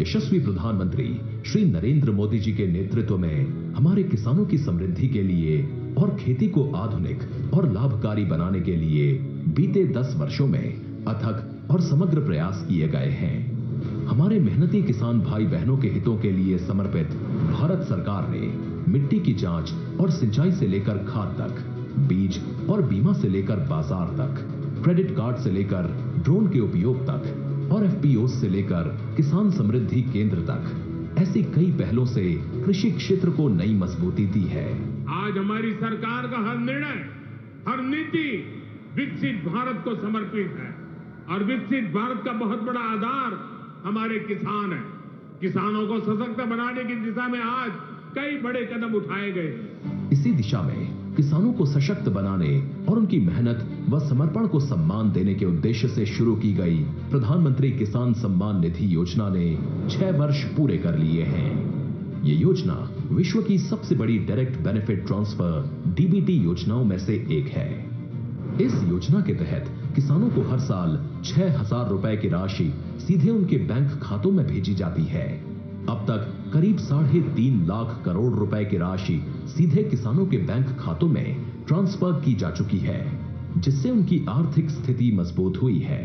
यशस्वी प्रधानमंत्री श्री नरेंद्र मोदी जी के नेतृत्व में हमारे किसानों की समृद्धि के लिए और खेती को आधुनिक और लाभकारी बनाने के लिए बीते 10 वर्षों में अथक और समग्र प्रयास किए गए हैं। हमारे मेहनती किसान भाई बहनों के हितों के लिए समर्पित भारत सरकार ने मिट्टी की जांच और सिंचाई से लेकर खाद तक, बीज और बीमा से लेकर बाजार तक, क्रेडिट कार्ड से लेकर ड्रोन के उपयोग तक और एफपीओ से लेकर किसान समृद्धि केंद्र तक ऐसी कई पहलों से कृषि क्षेत्र को नई मजबूती दी है। आज हमारी सरकार का हर निर्णय, हर नीति विकसित भारत को समर्पित है और विकसित भारत का बहुत बड़ा आधार हमारे किसान हैं। किसानों को सशक्त बनाने की दिशा में आज कई बड़े कदम उठाए गए। इसी दिशा में किसानों को सशक्त बनाने और उनकी मेहनत व समर्पण को सम्मान देने के उद्देश्य से शुरू की गई प्रधानमंत्री किसान सम्मान निधि योजना ने 6 वर्ष पूरे कर लिए हैं। ये योजना विश्व की सबसे बड़ी डायरेक्ट बेनिफिट ट्रांसफर डीबीटी योजनाओं में से एक है। इस योजना के तहत किसानों को हर साल 6,000 रुपए की राशि सीधे उनके बैंक खातों में भेजी जाती है। अब तक करीब 3.5 लाख करोड़ रुपए की राशि सीधे किसानों के बैंक खातों में ट्रांसफर की जा चुकी है, जिससे उनकी आर्थिक स्थिति मजबूत हुई है।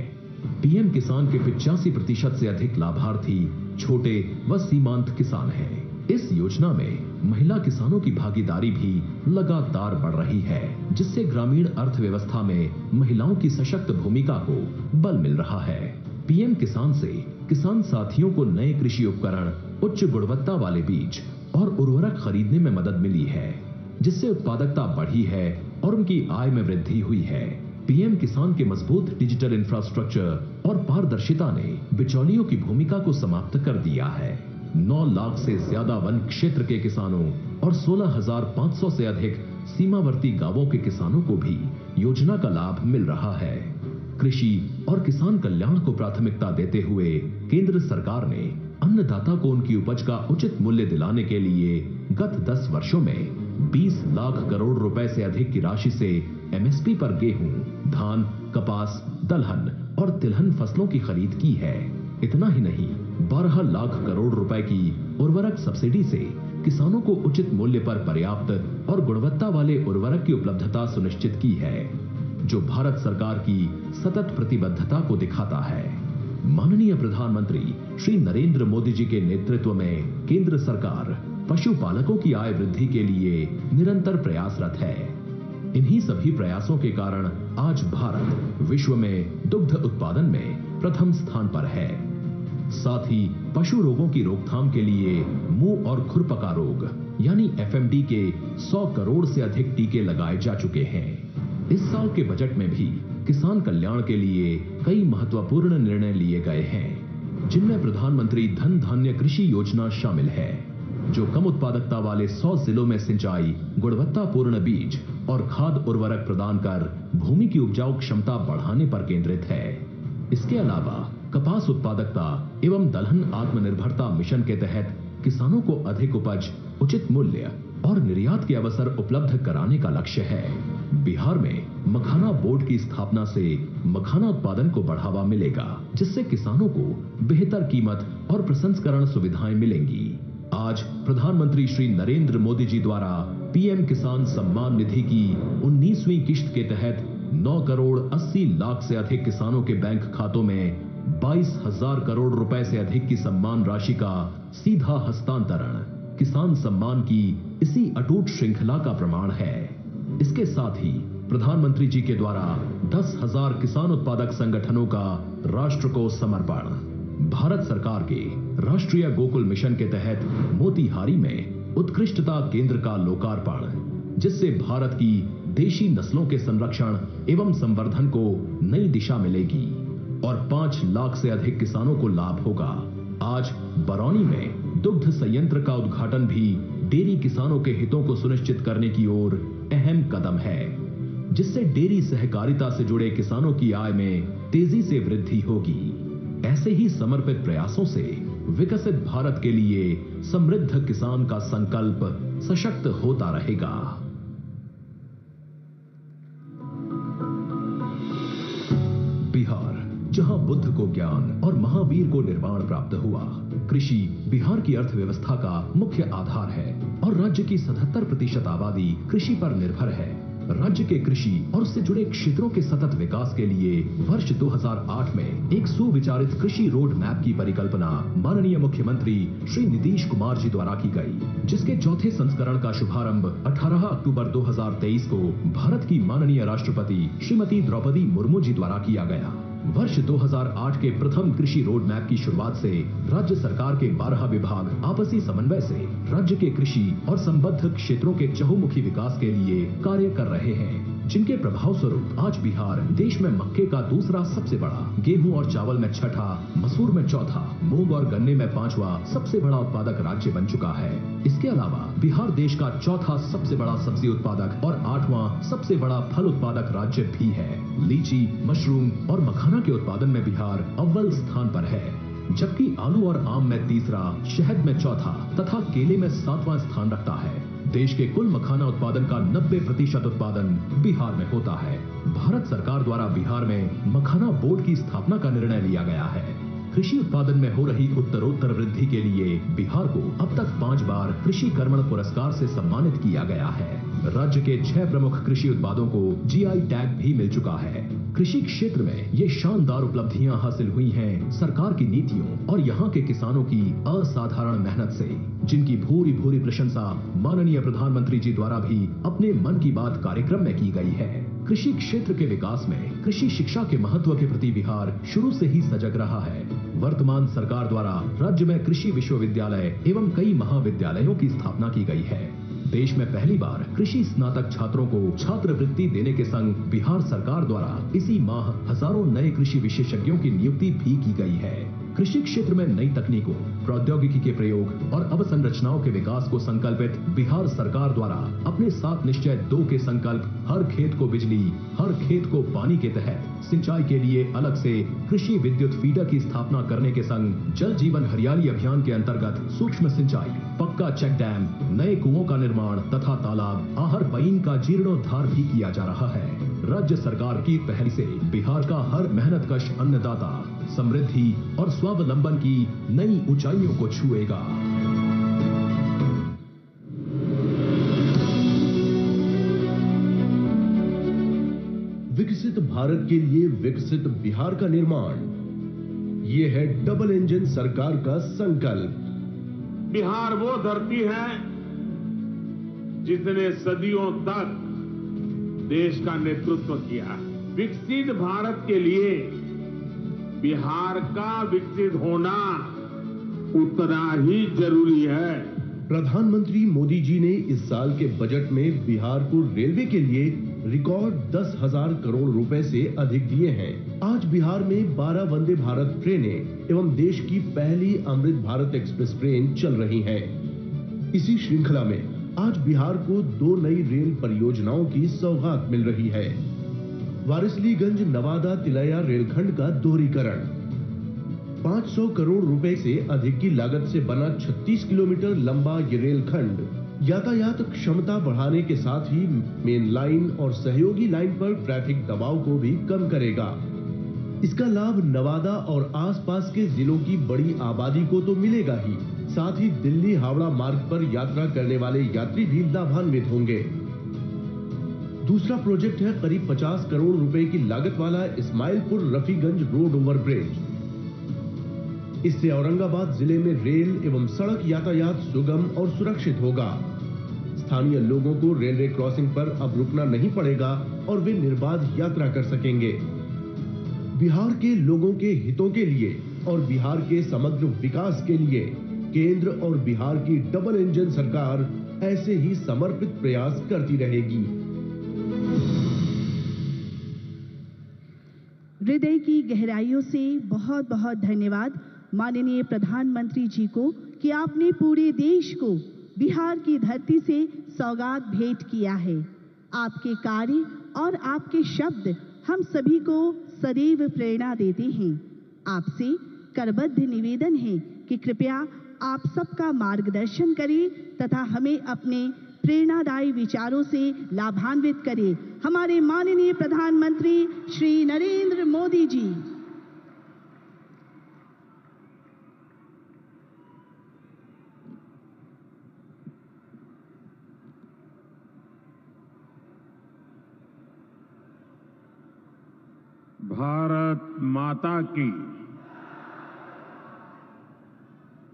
पीएम किसान के 85% से अधिक लाभार्थी छोटे व सीमांत किसान हैं। इस योजना में महिला किसानों की भागीदारी भी लगातार बढ़ रही है, जिससे ग्रामीण अर्थव्यवस्था में महिलाओं की सशक्त भूमिका को बल मिल रहा है। पीएम किसान से किसान साथियों को नए कृषि उपकरण, उच्च गुणवत्ता वाले बीज और उर्वरक खरीदने में मदद मिली है, जिससे उत्पादकता बढ़ी है और उनकी आय में वृद्धि हुई है। पीएम किसान के मजबूत डिजिटल इंफ्रास्ट्रक्चर और पारदर्शिता ने बिचौलियों की भूमिका को समाप्त कर दिया है। 9 लाख से ज्यादा वन क्षेत्र के किसानों और 16,500 से अधिक सीमावर्ती गांवों के किसानों को भी योजना का लाभ मिल रहा है। कृषि और किसान कल्याण को प्राथमिकता देते हुए केंद्र सरकार ने अन्नदाता को उनकी उपज का उचित मूल्य दिलाने के लिए गत 10 वर्षों में 20 लाख करोड़ रुपए से अधिक की राशि से एमएसपी पर गेहूं, धान, कपास, दलहन और तिलहन फसलों की खरीद की है। इतना ही नहीं, 12 लाख करोड़ रुपए की उर्वरक सब्सिडी से किसानों को उचित मूल्य पर पर्याप्त और गुणवत्ता वाले उर्वरक की उपलब्धता सुनिश्चित की है, जो भारत सरकार की सतत प्रतिबद्धता को दिखाता है। माननीय प्रधानमंत्री श्री नरेंद्र मोदी जी के नेतृत्व में केंद्र सरकार पशुपालकों की आय वृद्धि के लिए निरंतर प्रयासरत है। इन्हीं सभी प्रयासों के कारण आज भारत विश्व में दुग्ध उत्पादन में प्रथम स्थान पर है। साथ ही पशु रोगों की रोकथाम के लिए मुंह और खुरपका रोग यानी एफएमडी के 100 करोड़ से अधिक टीके लगाए जा चुके हैं। इस साल के बजट में भी किसान कल्याण के लिए कई महत्वपूर्ण निर्णय लिए गए हैं, जिनमें प्रधानमंत्री धन धान्य कृषि योजना शामिल है, जो कम उत्पादकता वाले 100 जिलों में सिंचाई, गुणवत्तापूर्ण बीज और खाद उर्वरक प्रदान कर भूमि की उपजाऊ क्षमता बढ़ाने पर केंद्रित है। इसके अलावा कपास उत्पादकता एवं दलहन आत्मनिर्भरता मिशन के तहत किसानों को अधिक उपज, उचित मूल्य और निर्यात के अवसर उपलब्ध कराने का लक्ष्य है। बिहार में मखाना बोर्ड की स्थापना से मखाना उत्पादन को बढ़ावा मिलेगा, जिससे किसानों को बेहतर कीमत और प्रसंस्करण सुविधाएं मिलेंगी। आज प्रधानमंत्री श्री नरेंद्र मोदी जी द्वारा पीएम किसान सम्मान निधि की 19वीं किश्त के तहत 9 करोड़ 80 लाख से अधिक किसानों के बैंक खातों में 22,000 करोड़ रुपए से अधिक की सम्मान राशि का सीधा हस्तांतरण किसान सम्मान की इसी अटूट श्रृंखला का प्रमाण है। इसके साथ ही प्रधानमंत्री जी के द्वारा 10,000 किसान उत्पादक संगठनों का राष्ट्र को समर्पण, भारत सरकार के राष्ट्रीय गोकुल मिशन के तहत मोतीहारी में उत्कृष्टता केंद्र का लोकार्पण, जिससे भारत की देशी नस्लों के संरक्षण एवं संवर्धन को नई दिशा मिलेगी और 5 लाख से अधिक किसानों को लाभ होगा। आज बरौनी में दुग्ध संयंत्र का उद्घाटन भी डेयरी किसानों के हितों को सुनिश्चित करने की ओर अहम कदम है, जिससे डेयरी सहकारिता से जुड़े किसानों की आय में तेजी से वृद्धि होगी। ऐसे ही समर्पित प्रयासों से विकसित भारत के लिए समृद्ध किसान का संकल्प सशक्त होता रहेगा। बिहार जहां बुद्ध को ज्ञान और महावीर को निर्वाण प्राप्त हुआ। कृषि बिहार की अर्थव्यवस्था का मुख्य आधार है और राज्य की 77% आबादी कृषि पर निर्भर है। राज्य के कृषि और उससे जुड़े क्षेत्रों के सतत विकास के लिए वर्ष 2008 में एक सुविचारित कृषि रोड मैप की परिकल्पना माननीय मुख्यमंत्री श्री नीतीश कुमार जी द्वारा की गई, जिसके चौथे संस्करण का शुभारंभ 18 अक्टूबर 2023 को भारत की माननीय राष्ट्रपति श्रीमती द्रौपदी मुर्मू जी द्वारा किया गया। वर्ष 2008 के प्रथम कृषि रोड मैप की शुरुआत से राज्य सरकार के 12 विभाग आपसी समन्वय से राज्य के कृषि और संबद्ध क्षेत्रों के चहुमुखी विकास के लिए कार्य कर रहे हैं, जिनके प्रभाव स्वरूप आज बिहार देश में मक्के का दूसरा सबसे बड़ा, गेहूं और चावल में छठा, मसूर में चौथा, मूंग और गन्ने में 5वां सबसे बड़ा उत्पादक राज्य बन चुका है। इसके अलावा बिहार देश का चौथा सबसे बड़ा सब्जी उत्पादक और 8वां सबसे बड़ा फल उत्पादक राज्य भी है। लीची, मशरूम और मखाना के उत्पादन में बिहार अव्वल स्थान पर है, जबकि आलू और आम में तीसरा, शहद में चौथा तथा केले में 7वां स्थान रखता है। देश के कुल मखाना उत्पादन का 90% उत्पादन बिहार में होता है। भारत सरकार द्वारा बिहार में मखाना बोर्ड की स्थापना का निर्णय लिया गया है। कृषि उत्पादन में हो रही उत्तरोत्तर वृद्धि के लिए बिहार को अब तक 5 बार कृषि कर्मण पुरस्कार से सम्मानित किया गया है। राज्य के 6 प्रमुख कृषि उत्पादों को जीआई टैग भी मिल चुका है। कृषि क्षेत्र में ये शानदार उपलब्धियां हासिल हुई हैं सरकार की नीतियों और यहाँ के किसानों की असाधारण मेहनत से, जिनकी भूरी भूरी प्रशंसा माननीय प्रधानमंत्री जी द्वारा भी अपने मन की बात कार्यक्रम में की गई है। कृषि क्षेत्र के विकास में कृषि शिक्षा के महत्व के प्रति बिहार शुरू से ही सजग रहा है। वर्तमान सरकार द्वारा राज्य में कृषि विश्वविद्यालय एवं कई महाविद्यालयों की स्थापना की गई है। देश में पहली बार कृषि स्नातक छात्रों को छात्रवृत्ति देने के संग बिहार सरकार द्वारा इसी माह हजारों नए कृषि विशेषज्ञों की नियुक्ति भी की गई है। कृषि क्षेत्र में नई तकनीकों, प्रौद्योगिकी के प्रयोग और अवसंरचनाओं के विकास को संकल्पित बिहार सरकार द्वारा अपने 7 निश्चय 2 के संकल्प हर खेत को बिजली, हर खेत को पानी के तहत सिंचाई के लिए अलग से कृषि विद्युत फीडर की स्थापना करने के संग जल जीवन हरियाली अभियान के अंतर्गत सूक्ष्म सिंचाई, पक्का चेक डैम, नए कुओं का निर्माण तथा तालाब, आहर पईन का जीर्णोद्धार भी किया जा रहा है। राज्य सरकार की पहल से बिहार का हर मेहनतकश अन्नदाता समृद्धि और स्वावलंबन की नई ऊंचाइयों को छुएगा। विकसित भारत के लिए विकसित बिहार का निर्माण, ये है डबल इंजन सरकार का संकल्प। बिहार वो धरती है जिसने सदियों तक देश का नेतृत्व किया। विकसित भारत के लिए बिहार का विकसित होना उतना ही जरूरी है। प्रधानमंत्री मोदी जी ने इस साल के बजट में बिहार को रेलवे के लिए रिकॉर्ड 10,000 करोड़ रुपए से अधिक दिए हैं। आज बिहार में 12 वंदे भारत ट्रेनें एवं देश की पहली अमृत भारत एक्सप्रेस ट्रेन चल रही है। इसी श्रृंखला में आज बिहार को 2 नई रेल परियोजनाओं की सौगात मिल रही है। वारिसलीगंज नवादा तिलैया रेलखंड का दोहरीकरण, 500 करोड़ रुपए से अधिक की लागत से बना 36 किलोमीटर लंबा ये रेलखंड यातायात क्षमता बढ़ाने के साथ ही मेन लाइन और सहयोगी लाइन पर ट्रैफिक दबाव को भी कम करेगा। इसका लाभ नवादा और आसपास के जिलों की बड़ी आबादी को तो मिलेगा ही, साथ ही दिल्ली हावड़ा मार्ग पर यात्रा करने वाले यात्री भी लाभान्वित होंगे। दूसरा प्रोजेक्ट है करीब 50 करोड़ रुपए की लागत वाला Ismailpur Rafiganj road over bridge. इससे औरंगाबाद जिले में रेल एवं सड़क यातायात सुगम और सुरक्षित होगा। स्थानीय लोगों को रेलवे क्रॉसिंग पर अब रुकना नहीं पड़ेगा और वे निर्बाध यात्रा कर सकेंगे। बिहार के लोगों के हितों के लिए और बिहार के समग्र विकास के लिए केंद्र और बिहार की डबल इंजन सरकार ऐसे ही समर्पित प्रयास करती रहेगी। हृदय की गहराइयों से बहुत बहुत धन्यवाद माननीय प्रधानमंत्री जी को कि आपने पूरे देश को बिहार की धरती से सौगात भेंट किया है। आपके कार्य और आपके शब्द हम सभी को सदैव प्रेरणा देते हैं। आपसे करबद्ध निवेदन है कि कृपया आप सबका मार्गदर्शन करें तथा हमें अपने प्रेरणादायी विचारों से लाभान्वित करें। हमारे माननीय प्रधानमंत्री श्री नरेंद्र मोदी जी। भारत माता की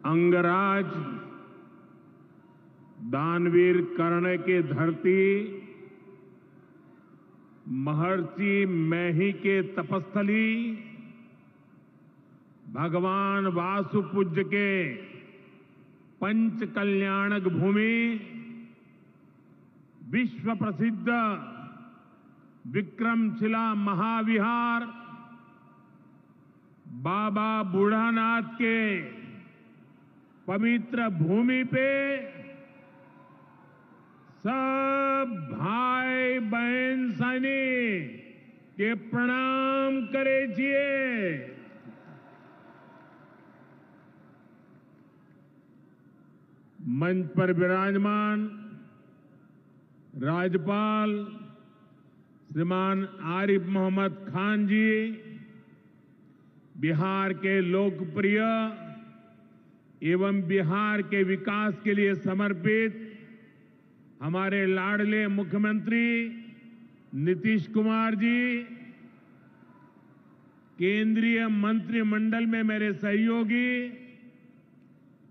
अंगराज दानवीर कर्ण की धरती महर्षि मैही के तपस्थली भगवान वासुपूज्य के पंच कल्याणक भूमि विश्व प्रसिद्ध विक्रमशिला महाविहार बाबा बूढ़ानाथ के पवित्र भूमि पे सब भाई बहन सैनिक के प्रणाम करे छिए। मंच पर विराजमान राज्यपाल श्रीमान आरिफ मोहम्मद खान जी, बिहार के लोकप्रिय एवं बिहार के विकास के लिए समर्पित हमारे लाडले मुख्यमंत्री नीतीश कुमार जी, केंद्रीय मंत्रिमंडल में मेरे सहयोगी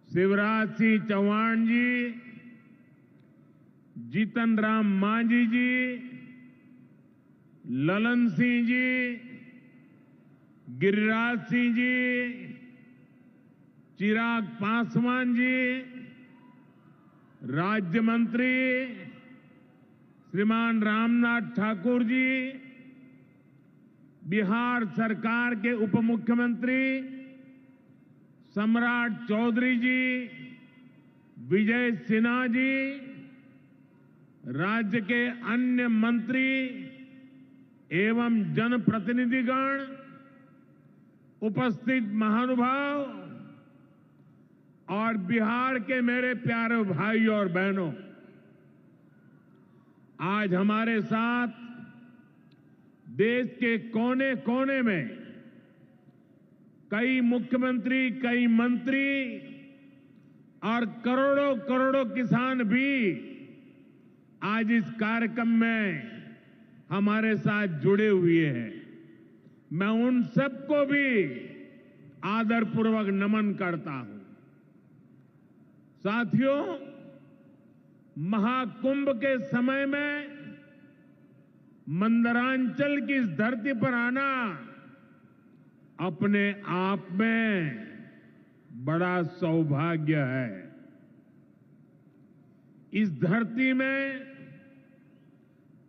शिवराज सिंह चौहान जी, जीतन राम मांझी जी, ललन सिंह जी, गिरिराज सिंह जी, चिराग पासवान जी, राज्य मंत्री श्रीमान रामनाथ ठाकुर जी, बिहार सरकार के उप मुख्यमंत्री सम्राट चौधरी जी, विजय सिन्हा जी, राज्य के अन्य मंत्री एवं जनप्रतिनिधिगण, उपस्थित महानुभाव और बिहार के मेरे प्यारे भाई और बहनों, आज हमारे साथ देश के कोने कोने में कई मुख्यमंत्री, कई मंत्री और करोड़ों करोड़ों किसान भी आज इस कार्यक्रम में हमारे साथ जुड़े हुए हैं। मैं उन सबको भी आदरपूर्वक नमन करता हूं। साथियों, महाकुंभ के समय में मंदरांचल की इस धरती पर आना अपने आप में बड़ा सौभाग्य है। इस धरती में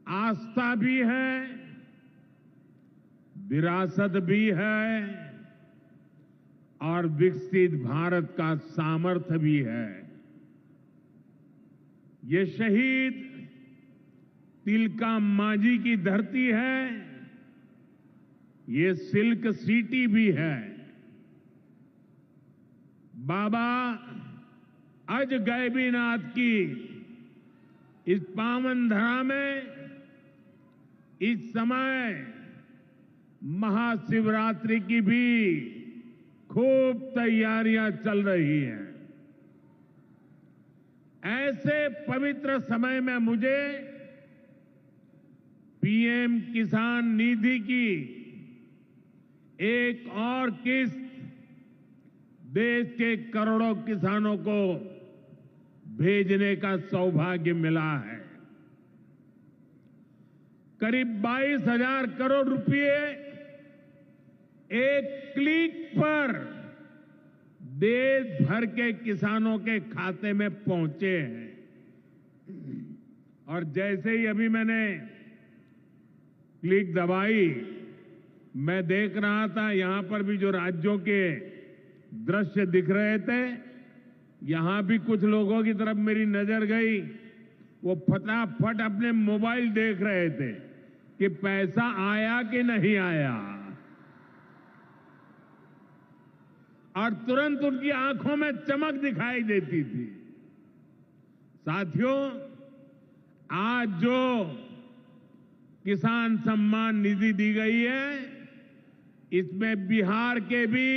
आस्था भी है, विरासत भी है और विकसित भारत का सामर्थ्य भी है। ये शहीद तिलका मांझी की धरती है, ये सिल्क सिटी भी है। बाबा अजगैबीनाथ की इस पावन धरा में इस समय महाशिवरात्रि की भी खूब तैयारियां चल रही हैं। ऐसे पवित्र समय में मुझे पीएम किसान निधि की एक और किस्त देश के करोड़ों किसानों को भेजने का सौभाग्य मिला है। करीब 22,000 करोड़ रुपए एक क्लिक पर देश भर के किसानों के खाते में पहुंचे हैं। और जैसे ही अभी मैंने क्लिक दबाई, मैं देख रहा था यहां पर भी जो राज्यों के दृश्य दिख रहे थे, यहां भी कुछ लोगों की तरफ मेरी नजर गई। वो फटाफट अपने मोबाइल देख रहे थे कि पैसा आया कि नहीं आया, और तुरंत उनकी आंखों में चमक दिखाई देती थी। साथियों, आज जो किसान सम्मान निधि दी गई है, इसमें बिहार के भी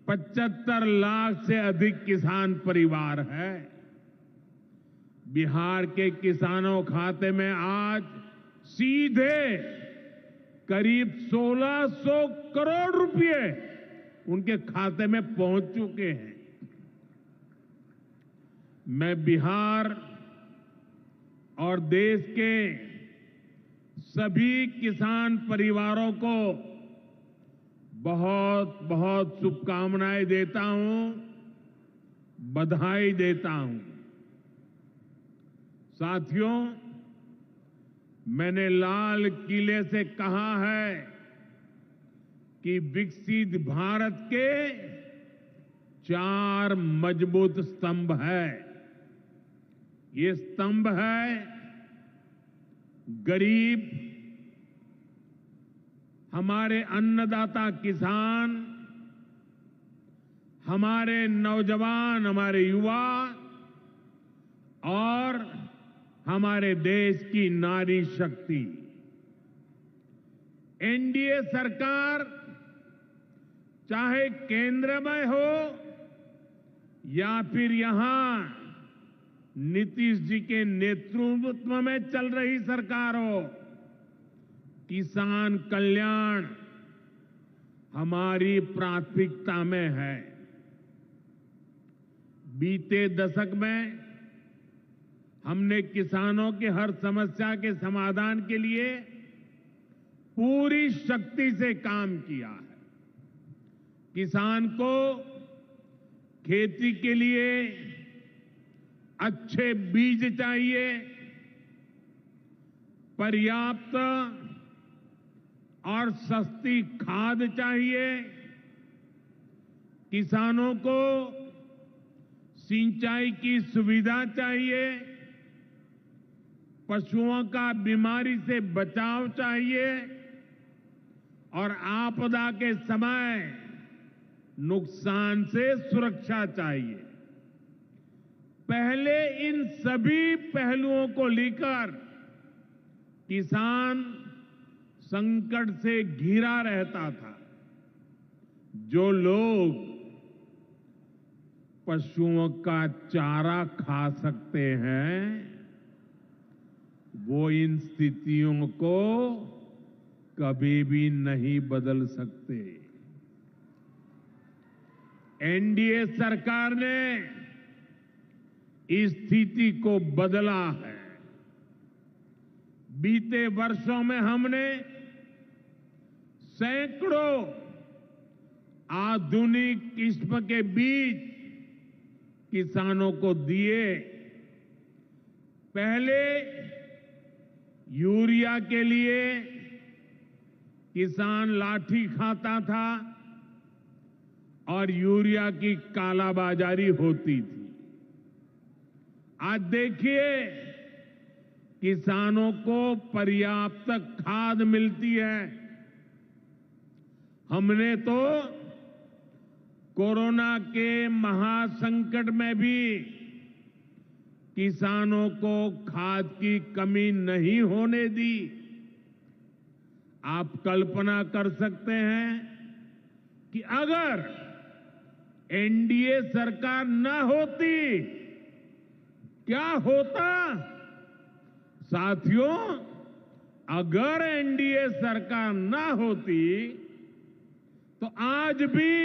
75 लाख से अधिक किसान परिवार है। बिहार के किसानों खाते में आज सीधे करीब 1600 करोड़ रुपए उनके खाते में पहुंच चुके हैं। मैं बिहार और देश के सभी किसान परिवारों को बहुत बहुत शुभकामनाएं देता हूं, बधाई देता हूं। साथियों, मैंने लाल किले से कहा है कि विकसित भारत के 4 मजबूत स्तंभ है। ये स्तंभ है गरीब, हमारे अन्नदाता किसान, हमारे नौजवान, हमारे युवा और हमारे देश की नारी शक्ति। एनडीए सरकार चाहे केंद्र में हो या फिर यहां नीतीश जी के नेतृत्व में चल रही सरकार हो, किसान कल्याण हमारी प्राथमिकता में है। बीते दशक में हमने किसानों की हर समस्या के समाधान के लिए पूरी शक्ति से काम किया है। किसान को खेती के लिए अच्छे बीज चाहिए, पर्याप्त और सस्ती खाद चाहिए, किसानों को सिंचाई की सुविधा चाहिए, पशुओं का बीमारी से बचाव चाहिए और आपदा के समय नुकसान से सुरक्षा चाहिए। पहले इन सभी पहलुओं को लेकर किसान संकट से घिरा रहता था। जो लोग पशुओं का चारा खा सकते हैं, वो इन स्थितियों को कभी भी नहीं बदल सकते। एनडीए सरकार ने इस स्थिति को बदला है। बीते वर्षों में हमने सैकड़ों आधुनिक किस्म के बीज किसानों को दिए। पहले यूरिया के लिए किसान लाठी खाता था और यूरिया की कालाबाजारी होती थी। आज देखिए, किसानों को पर्याप्त खाद मिलती है। हमने तो कोरोना के महासंकट में भी किसानों को खाद की कमी नहीं होने दी। आप कल्पना कर सकते हैं कि अगर एनडीए सरकार न होती, क्या होता? साथियों, अगर एनडीए सरकार न होती तो आज भी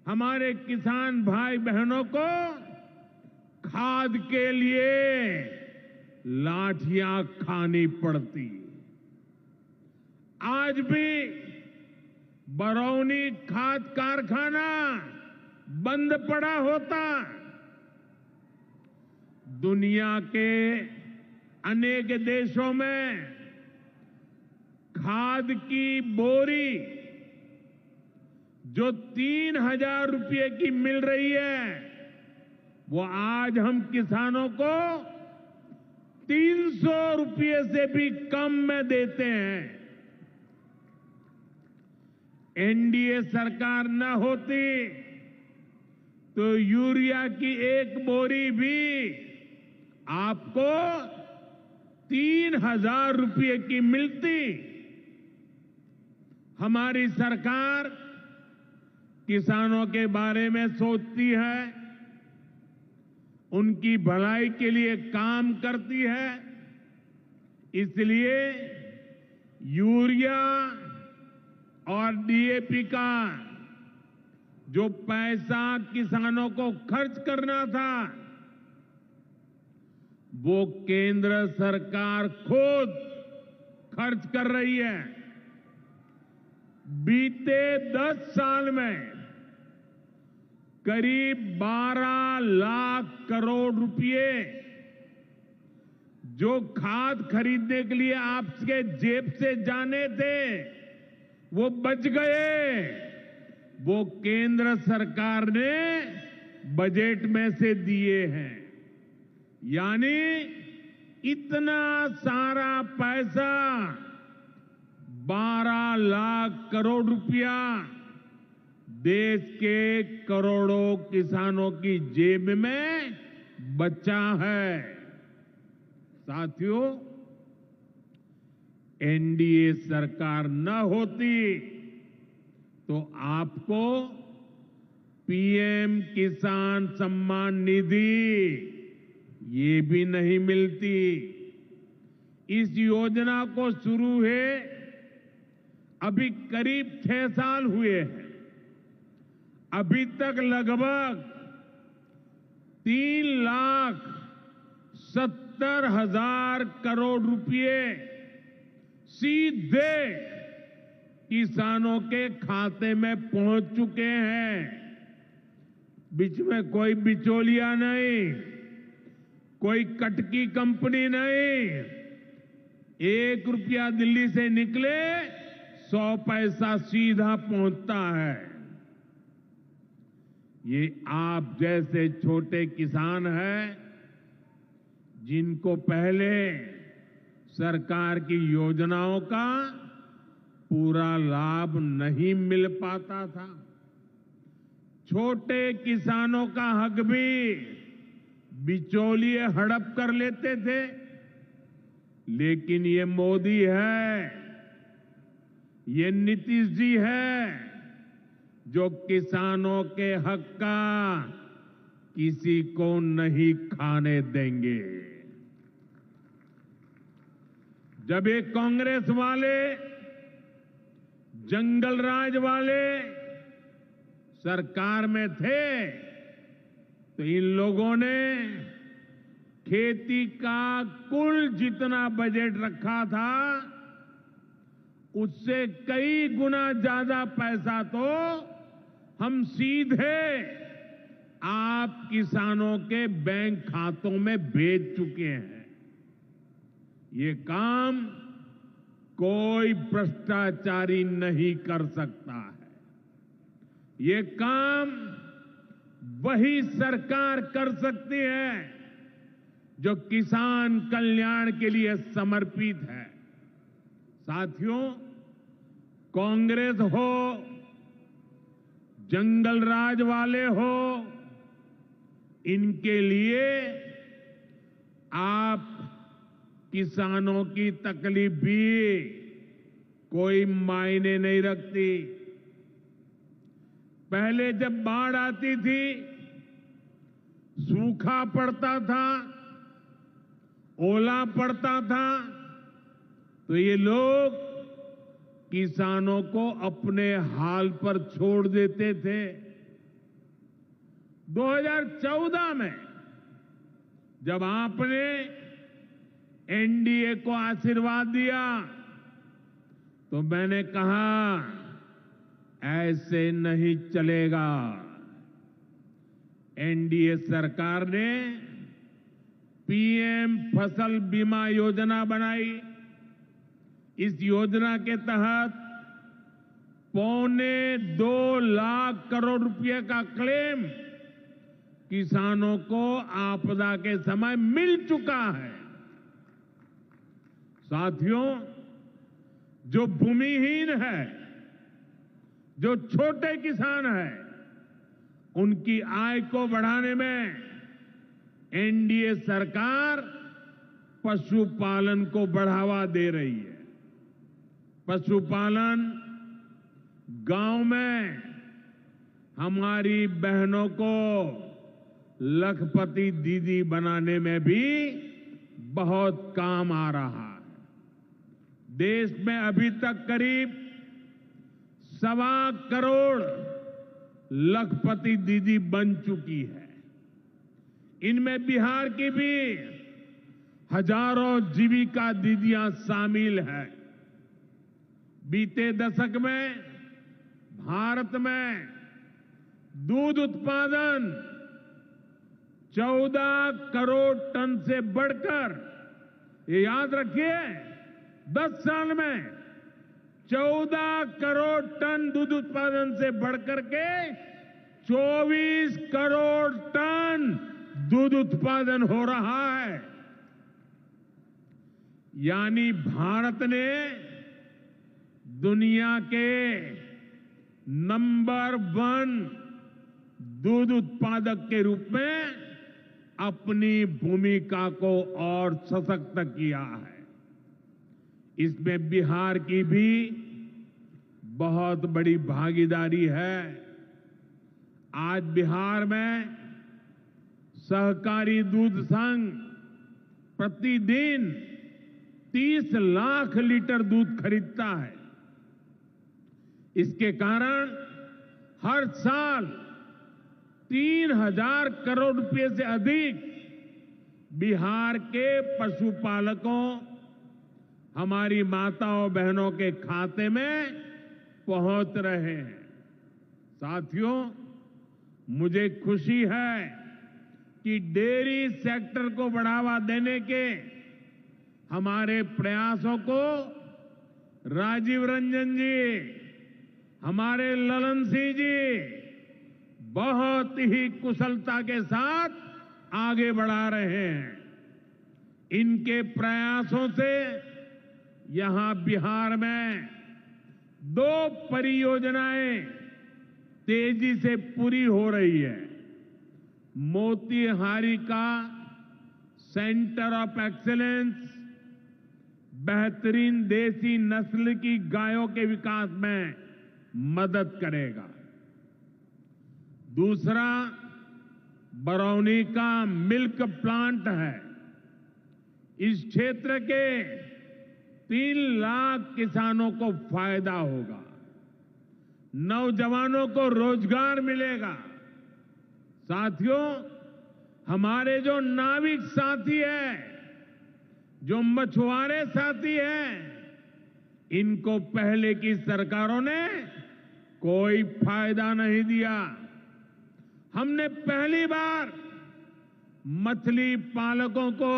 हमारे किसान भाई बहनों को खाद के लिए लाठियां खानी पड़ती। आज भी बरौनी खाद कारखाना बंद पड़ा होता। दुनिया के अनेक देशों में खाद की बोरी जो 3,000 रुपये की मिल रही है, वो आज हम किसानों को 300 रुपये से भी कम में देते हैं। एनडीए सरकार न होती तो यूरिया की एक बोरी भी आपको 3,000 रुपये की मिलती। हमारी सरकार किसानों के बारे में सोचती है, उनकी भलाई के लिए काम करती है। इसलिए यूरिया और डीएपी का जो पैसा किसानों को खर्च करना था, वो केंद्र सरकार खुद खर्च कर रही है। बीते 10 साल में करीब 12 लाख करोड़ रुपए जो खाद खरीदने के लिए आपके जेब से जाने थे, वो बच गए। वो केंद्र सरकार ने बजट में से दिए हैं। यानी इतना सारा पैसा, 12 लाख करोड़ रुपया देश के करोड़ों किसानों की जेब में बचा है। साथियों, एनडीए सरकार न होती तो आपको पीएम किसान सम्मान निधि ये भी नहीं मिलती। इस योजना को शुरू हुए अभी करीब 6 साल हुए हैं। अभी तक लगभग 3,70,000 करोड़ रुपए सीधे किसानों के खाते में पहुंच चुके हैं। बीच में कोई बिचौलिया नहीं, कोई कटकी कंपनी नहीं। 1 रुपया दिल्ली से निकले 100 पैसा सीधा पहुंचता है। ये आप जैसे छोटे किसान हैं जिनको पहले सरकार की योजनाओं का पूरा लाभ नहीं मिल पाता था। छोटे किसानों का हक भी बिचौलिए हड़प कर लेते थे। लेकिन ये मोदी है, ये नीतीश जी है जो किसानों के हक का किसी को नहीं खाने देंगे। जब ये कांग्रेस वाले, जंगल राज वाले सरकार में थे तो इन लोगों ने खेती का कुल जितना बजट रखा था उससे कई गुना ज्यादा पैसा तो हम सीधे आप किसानों के बैंक खातों में भेज चुके हैं। ये काम कोई भ्रष्टाचारी नहीं कर सकता है। ये काम वही सरकार कर सकती है जो किसान कल्याण के लिए समर्पित है। साथियों, कांग्रेस हो, जंगल राज वाले हो, इनके लिए आप किसानों की तकलीफ भी कोई मायने नहीं रखती। पहले जब बाढ़ आती थी, सूखा पड़ता था, ओला पड़ता था, तो ये लोग किसानों को अपने हाल पर छोड़ देते थे। 2014 में जब आपने एनडीए को आशीर्वाद दिया तो मैंने कहा ऐसे नहीं चलेगा। एनडीए सरकार ने पीएम फसल बीमा योजना बनाई। इस योजना के तहत 2.25 लाख करोड़ रुपए का क्लेम किसानों को आपदा के समय मिल चुका है। साथियों, जो भूमिहीन है, जो छोटे किसान है, उनकी आय को बढ़ाने में एनडीए सरकार पशुपालन को बढ़ावा दे रही है। पशुपालन गांव में हमारी बहनों को लखपति दीदी बनाने में भी बहुत काम आ रहा है। देश में अभी तक करीब 1.25 करोड़ लखपति दीदी बन चुकी है। इनमें बिहार की भी हजारों जीविका दीदियां शामिल हैं। बीते दशक में भारत में दूध उत्पादन 14 करोड़ टन से बढ़कर, ये याद रखिए, 10 साल में 14 करोड़ टन दूध उत्पादन से बढ़कर के 24 करोड़ टन दूध उत्पादन हो रहा है। यानी भारत ने दुनिया के नंबर 1 दूध उत्पादक के रूप में अपनी भूमिका को और सशक्त किया है। इसमें बिहार की भी बहुत बड़ी भागीदारी है। आज बिहार में सहकारी दूध संघ प्रतिदिन 30 लाख लीटर दूध खरीदता है। इसके कारण हर साल 3,000 करोड़ रुपए से अधिक बिहार के पशुपालकों, हमारी माताओं बहनों के खाते में पहुंच रहे हैं। साथियों, मुझे खुशी है कि डेयरी सेक्टर को बढ़ावा देने के हमारे प्रयासों को राजीव रंजन जी, हमारे ललन सिंह जी बहुत ही कुशलता के साथ आगे बढ़ा रहे हैं। इनके प्रयासों से यहां बिहार में 2 परियोजनाएं तेजी से पूरी हो रही है। मोतीहारी का सेंटर ऑफ एक्सीलेंस बेहतरीन देसी नस्ल की गायों के विकास में मदद करेगा। दूसरा बरौनी का मिल्क प्लांट है। इस क्षेत्र के 3 लाख किसानों को फायदा होगा, नौजवानों को रोजगार मिलेगा। साथियों, हमारे जो नाविक साथी हैं, जो मछुआरे साथी हैं, इनको पहले की सरकारों ने कोई फायदा नहीं दिया। हमने पहली बार मछली पालकों को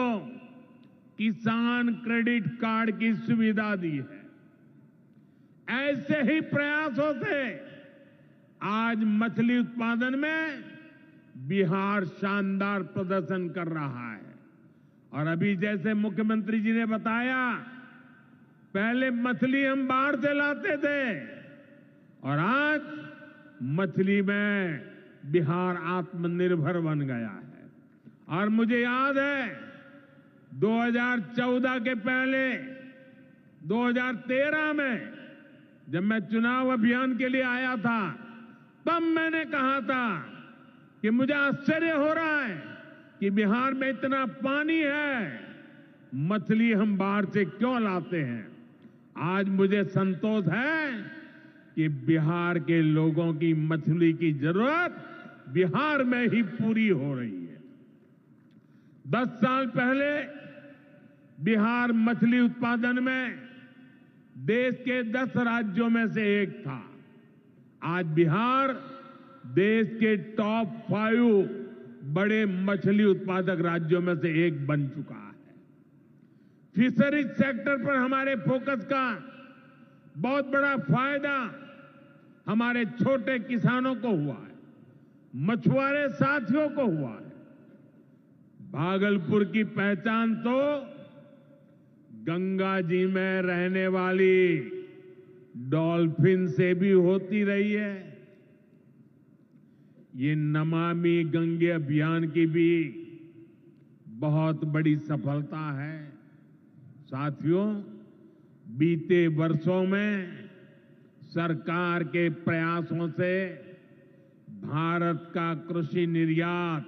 किसान क्रेडिट कार्ड की सुविधा दी है। ऐसे ही प्रयासों से आज मछली उत्पादन में बिहार शानदार प्रदर्शन कर रहा है। और अभी जैसे मुख्यमंत्री जी ने बताया, पहले मछली हम बाहर से लाते थे और आज मछली में बिहार आत्मनिर्भर बन गया है। और मुझे याद है 2014 के पहले 2013 में जब मैं चुनाव अभियान के लिए आया था, तब मैंने कहा था कि मुझे आश्चर्य हो रहा है कि बिहार में इतना पानी है, मछली हम बाहर से क्यों लाते हैं। आज मुझे संतोष है कि बिहार के लोगों की मछली की जरूरत बिहार में ही पूरी हो रही है। 10 साल पहले बिहार मछली उत्पादन में देश के 10 राज्यों में से एक था। आज बिहार देश के टॉप 5 बड़े मछली उत्पादक राज्यों में से एक बन चुका है। फिशरीज सेक्टर पर हमारे फोकस का बहुत बड़ा फायदा हमारे छोटे किसानों को हुआ है, मछुआरे साथियों को हुआ है। भागलपुर की पहचान तो गंगा जी में रहने वाली डॉल्फिन से भी होती रही है। ये नमामि गंगे अभियान की भी बहुत बड़ी सफलता है। साथियों, बीते वर्षों में सरकार के प्रयासों से भारत का कृषि निर्यात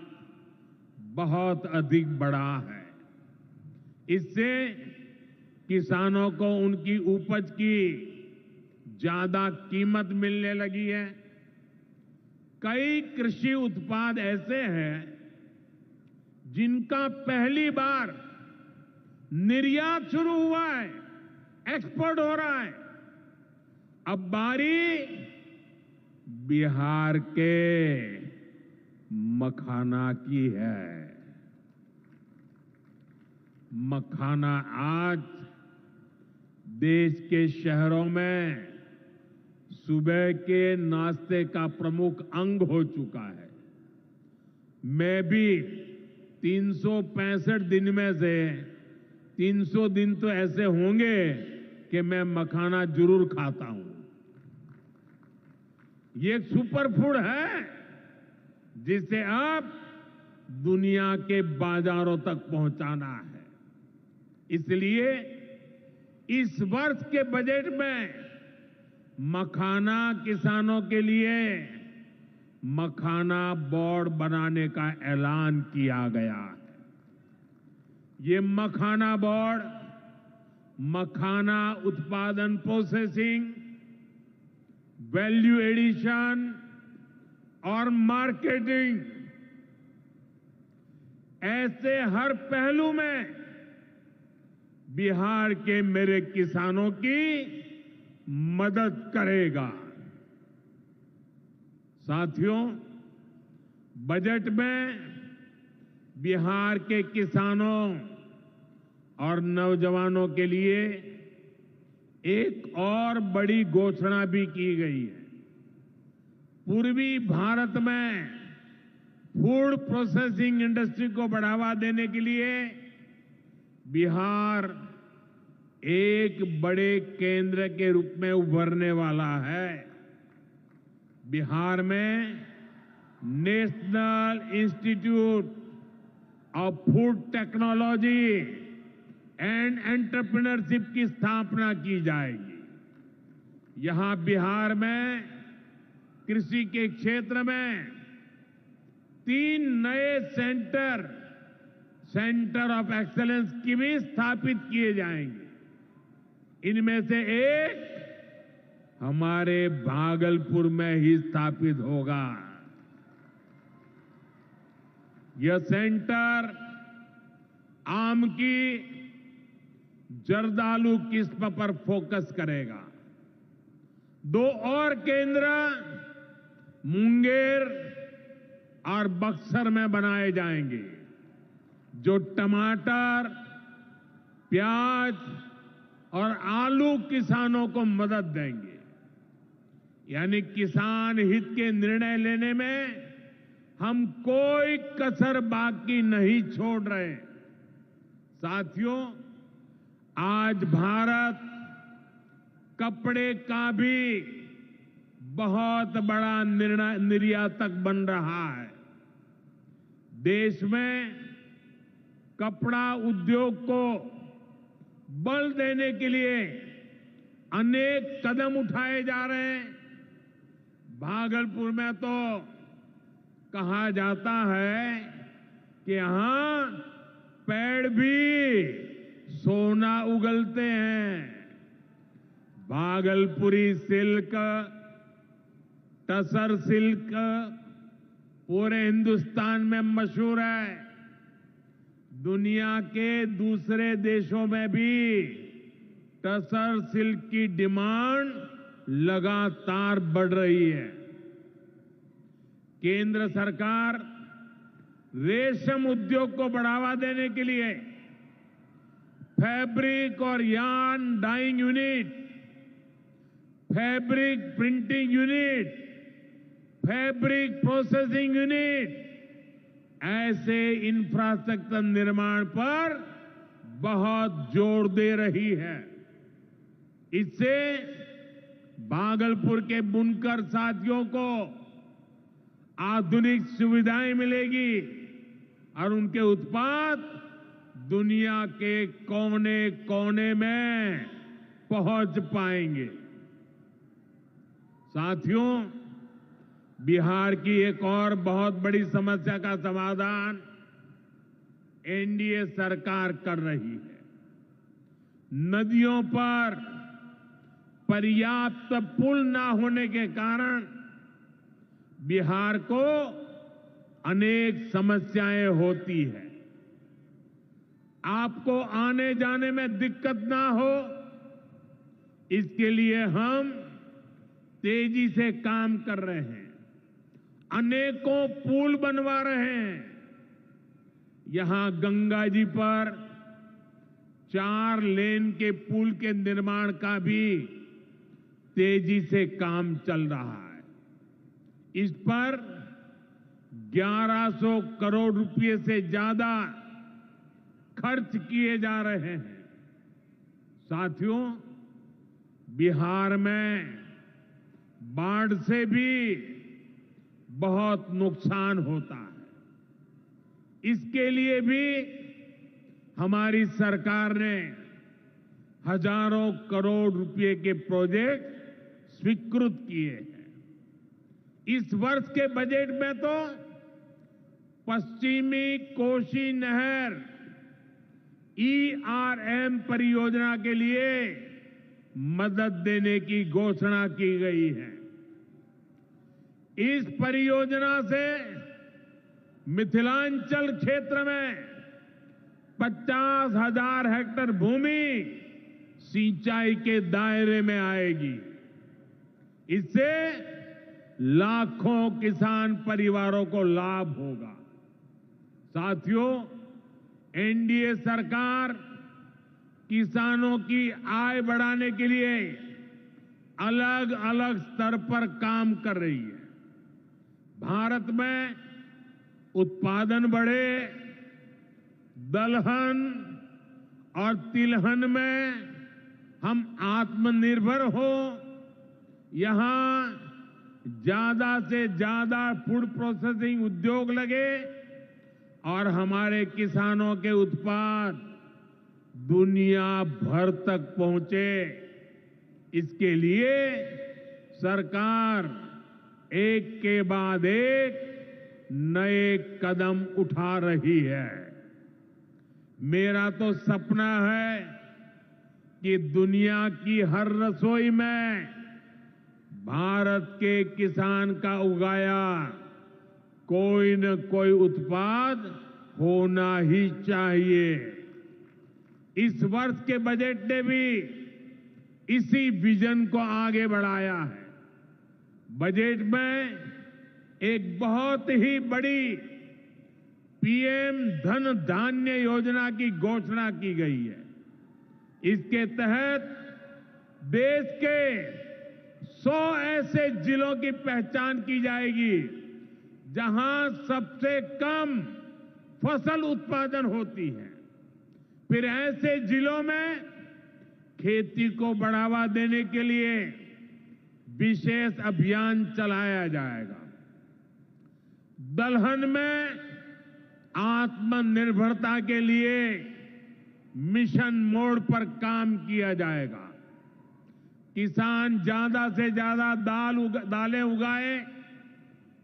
बहुत अधिक बढ़ा है। इससे किसानों को उनकी उपज की ज्यादा कीमत मिलने लगी है। कई कृषि उत्पाद ऐसे हैं जिनका पहली बार निर्यात शुरू हुआ है, एक्सपोर्ट हो रहा है। अब बारी बिहार के मखाना की है। मखाना आज देश के शहरों में सुबह के नाश्ते का प्रमुख अंग हो चुका है। मैं भी 365 दिन में से 300 दिन तो ऐसे होंगे कि मैं मखाना जरूर खाता हूं। ये एक सुपर फूड है जिसे अब दुनिया के बाजारों तक पहुंचाना है। इसलिए इस वर्ष के बजट में मखाना किसानों के लिए मखाना बोर्ड बनाने का ऐलान किया गया है। ये मखाना बोर्ड मखाना उत्पादन, प्रोसेसिंग, वैल्यू एडिशन और मार्केटिंग ऐसे हर पहलू में बिहार के मेरे किसानों की मदद करेगा। साथियों, बजट में बिहार के किसानों और नौजवानों के लिए एक और बड़ी घोषणा भी की गई है। पूर्वी भारत में फूड प्रोसेसिंग इंडस्ट्री को बढ़ावा देने के लिए बिहार एक बड़े केंद्र के रूप में उभरने वाला है। बिहार में national institute of food technology and entrepreneurship की स्थापना की जाएगी। यहां बिहार में कृषि के क्षेत्र में 3 नए सेंटर ऑफ एक्सेलेंस की भी स्थापित किए जाएंगे। इनमें से एक हमारे भागलपुर में ही स्थापित होगा। यह सेंटर आम की जर्दालू किस्म पर फोकस करेगा। 2 और केंद्र मुंगेर और बक्सर में बनाए जाएंगे, जो टमाटर, प्याज और आलू किसानों को मदद देंगे। यानी किसान हित के निर्णय लेने में हम कोई कसर बाकी नहीं छोड़ रहे। साथियों, आज भारत कपड़े का भी बहुत बड़ा निर्यातक बन रहा है। देश में कपड़ा उद्योग को बल देने के लिए अनेक कदम उठाए जा रहे हैं। भागलपुर में तो कहा जाता है कि यहां पेड़ भी सोना उगलते हैं। भागलपुरी सिल्क, टसर सिल्क पूरे हिंदुस्तान में मशहूर है। दुनिया के दूसरे देशों में भी टसर सिल्क की डिमांड लगातार बढ़ रही है। केंद्र सरकार रेशम उद्योग को बढ़ावा देने के लिए फैब्रिक और yarn dyeing unit, fabric printing unit, fabric processing unit ऐसे इंफ्रास्ट्रक्चर निर्माण पर बहुत जोर दे रही है। इससे भागलपुर के बुनकर साथियों को आधुनिक सुविधाएं मिलेगी और उनके उत्पाद दुनिया के कोने कोने में पहुंच पाएंगे। साथियों, बिहार की एक और बहुत बड़ी समस्या का समाधान एनडीए सरकार कर रही है। नदियों पर पर्याप्त पुल न होने के कारण बिहार को अनेक समस्याएं होती है। आपको आने जाने में दिक्कत ना हो, इसके लिए हम तेजी से काम कर रहे हैं। अनेकों पुल बनवा रहे हैं। यहां गंगा जी पर 4 लेन के पुल के निर्माण का भी तेजी से काम चल रहा है। इस पर 1100 करोड़ रुपए से ज्यादा खर्च किए जा रहे हैं। साथियों, बिहार में बाढ़ से भी बहुत नुकसान होता है। इसके लिए भी हमारी सरकार ने हजारों करोड़ रुपए के प्रोजेक्ट स्वीकृत किए हैं। इस वर्ष के बजट में तो पश्चिमी कोसी नहर ERM परियोजना के लिए मदद देने की घोषणा की गई है। इस परियोजना से मिथिलांचल क्षेत्र में 50,000 हेक्टेयर भूमि सिंचाई के दायरे में आएगी। इससे लाखों किसान परिवारों को लाभ होगा। साथियों, एनडीए सरकार किसानों की आय बढ़ाने के लिए अलग अलग स्तर पर काम कर रही है। भारत में उत्पादन बढ़े, दलहन और तिलहन में हम आत्मनिर्भर हो, यहां ज्यादा से ज्यादा फूड प्रोसेसिंग उद्योग लगे और हमारे किसानों के उत्पाद दुनिया भर तक पहुंचे। इसके लिए सरकार एक के बाद एक नए कदम उठा रही है। मेरा तो सपना है कि दुनिया की हर रसोई में भारत के किसान का उगाया कोई न कोई उत्पाद होना ही चाहिए। इस वर्ष के बजट ने भी इसी विजन को आगे बढ़ाया है। बजट में एक बहुत ही बड़ी पीएम धन धान्य योजना की घोषणा की गई है। इसके तहत देश के 100 ऐसे जिलों की पहचान की जाएगी जहां सबसे कम फसल उत्पादन होती है। फिर ऐसे जिलों में खेती को बढ़ावा देने के लिए विशेष अभियान चलाया जाएगा। दलहन में आत्मनिर्भरता के लिए मिशन मोड पर काम किया जाएगा। किसान ज्यादा से ज्यादा दालें उगाए,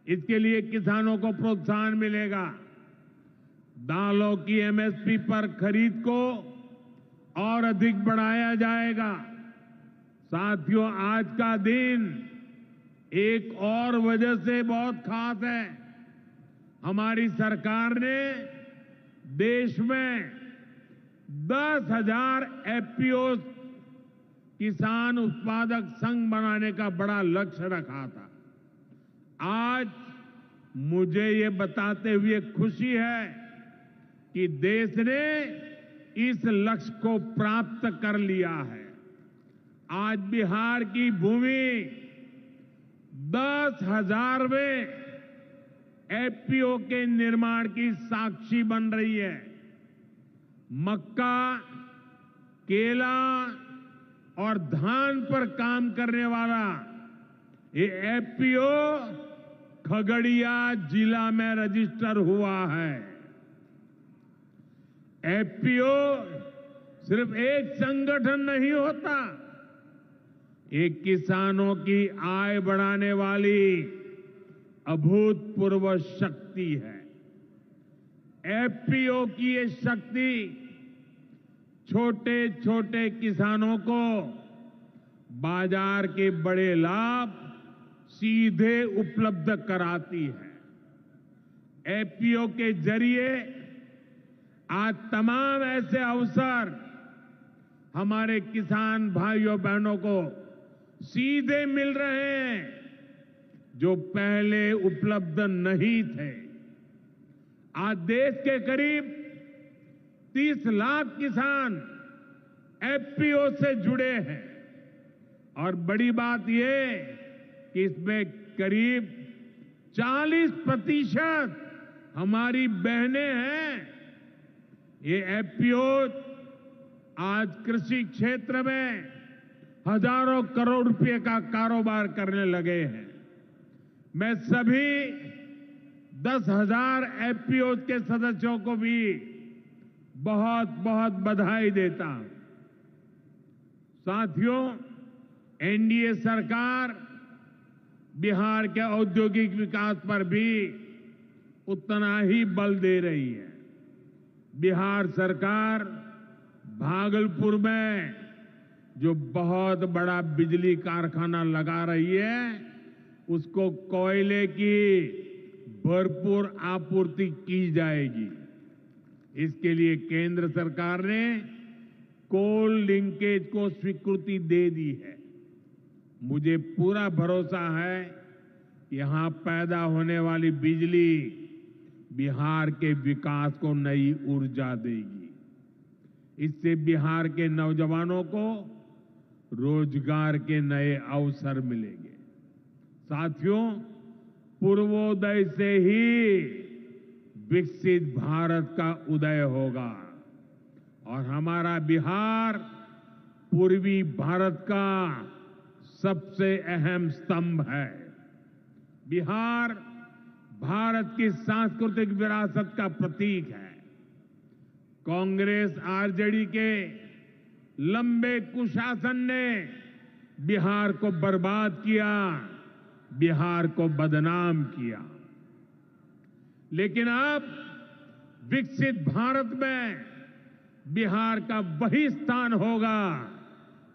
इसके लिए किसानों को प्रोत्साहन मिलेगा। दालों की एमएसपी पर खरीद को और अधिक बढ़ाया जाएगा। साथियों, आज का दिन एक और वजह से बहुत खास है। हमारी सरकार ने देश में 10,000 एफपीओ किसान उत्पादक संघ बनाने का बड़ा लक्ष्य रखा था। आज मुझे ये बताते हुए खुशी है कि देश ने इस लक्ष्य को प्राप्त कर लिया है। आज बिहार की भूमि 10,000वें एफपीओ के निर्माण की साक्षी बन रही है। मक्का, केला और धान पर काम करने वाला ये एफपीओ खगड़िया जिला में रजिस्टर हुआ है। एफपीओ सिर्फ एक संगठन नहीं होता, ये किसानों की आय बढ़ाने वाली अभूतपूर्व शक्ति है। एफपीओ की ये शक्ति छोटे छोटे किसानों को बाजार के बड़े लाभ सीधे उपलब्ध कराती है। एफपीओ के जरिए आज तमाम ऐसे अवसर हमारे किसान भाइयों बहनों को सीधे मिल रहे हैं जो पहले उपलब्ध नहीं थे। आज देश के करीब 30 लाख किसान एफपीओ से जुड़े हैं और बड़ी बात यह कि इसमें करीब 40% हमारी बहनें हैं। ये एफपीओ आज कृषि क्षेत्र में हजारों करोड़ रुपए का कारोबार करने लगे हैं। मैं सभी 10,000 एफपीओ के सदस्यों को भी बहुत बहुत बधाई देता हूं। साथियों, एनडीए सरकार बिहार के औद्योगिक विकास पर भी उतना ही बल दे रही है। बिहार सरकार भागलपुर में जो बहुत बड़ा बिजली कारखाना लगा रही है, उसको कोयले की भरपूर आपूर्ति की जाएगी। इसके लिए केंद्र सरकार ने कोल लिंकेज को स्वीकृति दे दी है। मुझे पूरा भरोसा है कि यहां पैदा होने वाली बिजली बिहार के विकास को नई ऊर्जा देगी। इससे बिहार के नौजवानों को रोजगार के नए अवसर मिलेंगे। साथियों, पूर्वोदय से ही विकसित भारत का उदय होगा और हमारा बिहार पूर्वी भारत का सबसे अहम स्तंभ है। बिहार भारत की सांस्कृतिक विरासत का प्रतीक है। कांग्रेस आरजेडी के लंबे कुशासन ने बिहार को बर्बाद किया, बिहार को बदनाम किया। लेकिन अब विकसित भारत में बिहार का वही स्थान होगा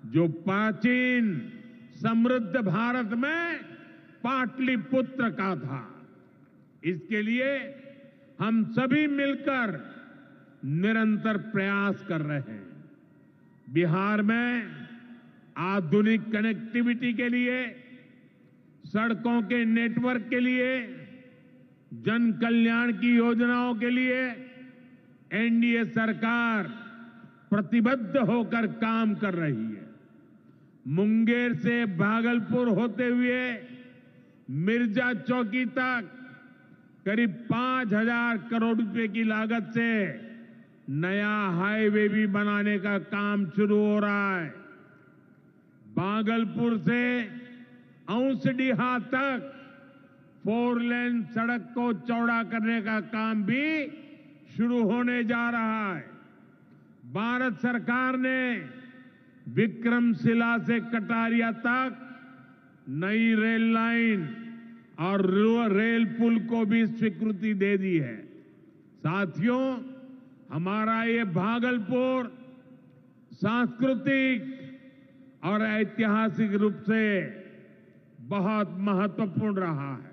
जो प्राचीन समृद्ध भारत में पाटलिपुत्र का था। इसके लिए हम सभी मिलकर निरंतर प्रयास कर रहे हैं। बिहार में आधुनिक कनेक्टिविटी के लिए, सड़कों के नेटवर्क के लिए, जन कल्याण की योजनाओं के लिए एनडीए सरकार प्रतिबद्ध होकर काम कर रही है। मुंगेर से भागलपुर होते हुए मिर्जा चौकी तक करीब 5,000 करोड़ रुपए की लागत से नया हाईवे भी बनाने का काम शुरू हो रहा है। भागलपुर से औंसडीहा तक 4 लेन सड़क को चौड़ा करने का काम भी शुरू होने जा रहा है। भारत सरकार ने विक्रमशिला से कटारिया तक नई रेल लाइन और रेल पुल को भी स्वीकृति दे दी है। साथियों, हमारा ये भागलपुर सांस्कृतिक और ऐतिहासिक रूप से बहुत महत्वपूर्ण रहा है।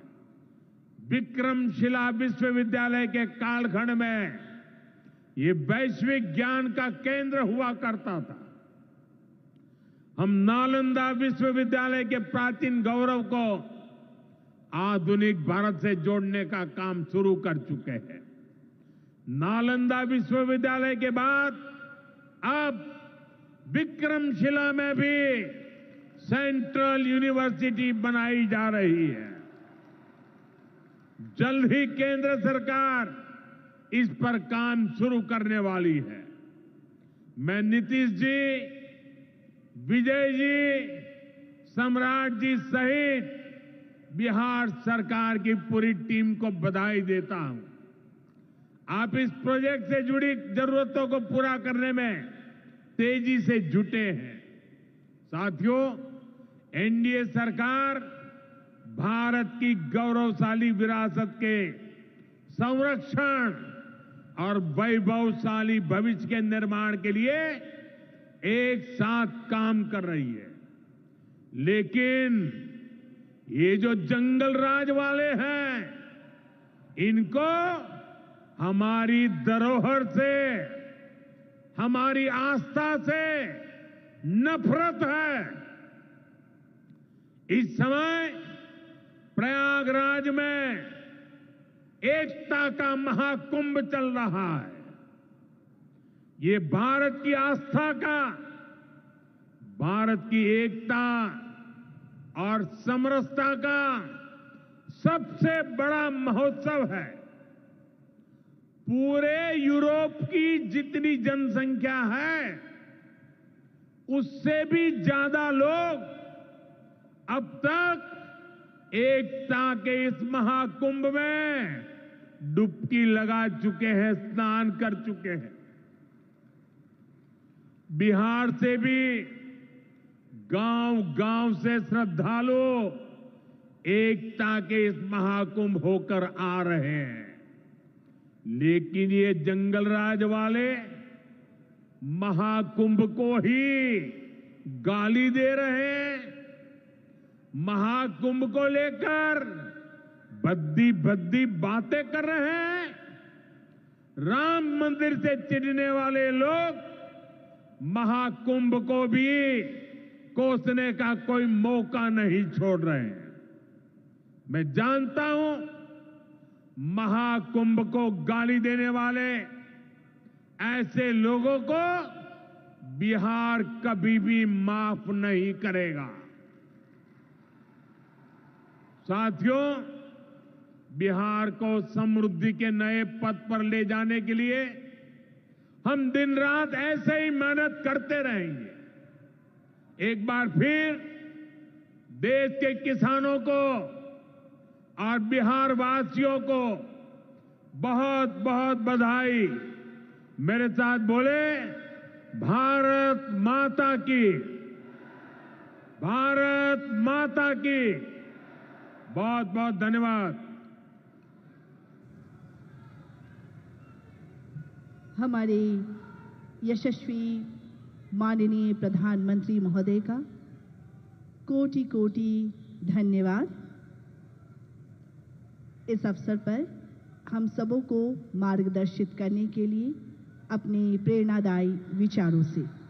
विक्रमशिला विश्वविद्यालय के कालखंड में ये वैश्विक ज्ञान का केंद्र हुआ करता था। हम नालंदा विश्वविद्यालय के प्राचीन गौरव को आधुनिक भारत से जोड़ने का काम शुरू कर चुके हैं। नालंदा विश्वविद्यालय के बाद अब विक्रमशिला में भी सेंट्रल यूनिवर्सिटी बनाई जा रही है। जल्द ही केंद्र सरकार इस पर काम शुरू करने वाली है। मैं नीतीश जी, विजय जी, सम्राट जी सहित बिहार सरकार की पूरी टीम को बधाई देता हूं। आप इस प्रोजेक्ट से जुड़ी जरूरतों को पूरा करने में तेजी से जुटे हैं। साथियों, एनडीए सरकार भारत की गौरवशाली विरासत के संरक्षण और वैभवशाली भविष्य के निर्माण के लिए एक साथ काम कर रही है। लेकिन ये जो जंगल राज वाले हैं, इनको हमारी धरोहर से, हमारी आस्था से नफरत है। इस समय प्रयागराज में एकता का महाकुंभ चल रहा है। ये भारत की आस्था का, भारत की एकता और समरसता का सबसे बड़ा महोत्सव है। पूरे यूरोप की जितनी जनसंख्या है, उससे भी ज्यादा लोग अब तक एकता के इस महाकुंभ में डुबकी लगा चुके हैं, स्नान कर चुके हैं। बिहार से भी गांव-गांव से श्रद्धालु एकता के इस महाकुंभ होकर आ रहे हैं। लेकिन ये जंगल राज वाले महाकुंभ को ही गाली दे रहे हैं। महाकुंभ को लेकर भद्दी भद्दी बातें कर रहे हैं। राम मंदिर से चिढ़ने वाले लोग महाकुंभ को भी कोसने का कोई मौका नहीं छोड़ रहे हैं। मैं जानता हूं, महाकुंभ को गाली देने वाले ऐसे लोगों को बिहार कभी भी माफ नहीं करेगा। साथियों, बिहार को समृद्धि के नए पथ पर ले जाने के लिए हम दिन रात ऐसे ही मेहनत करते रहेंगे। एक बार फिर देश के किसानों को और बिहार वासियों को बहुत बहुत बधाई। मेरे साथ बोले, भारत माता की, भारत माता की। बहुत बहुत धन्यवाद। हमारे यशस्वी माननीय प्रधानमंत्री महोदय का कोटि कोटि धन्यवाद। इस अवसर पर हम सबों को मार्गदर्शित करने के लिए अपने प्रेरणादायी विचारों से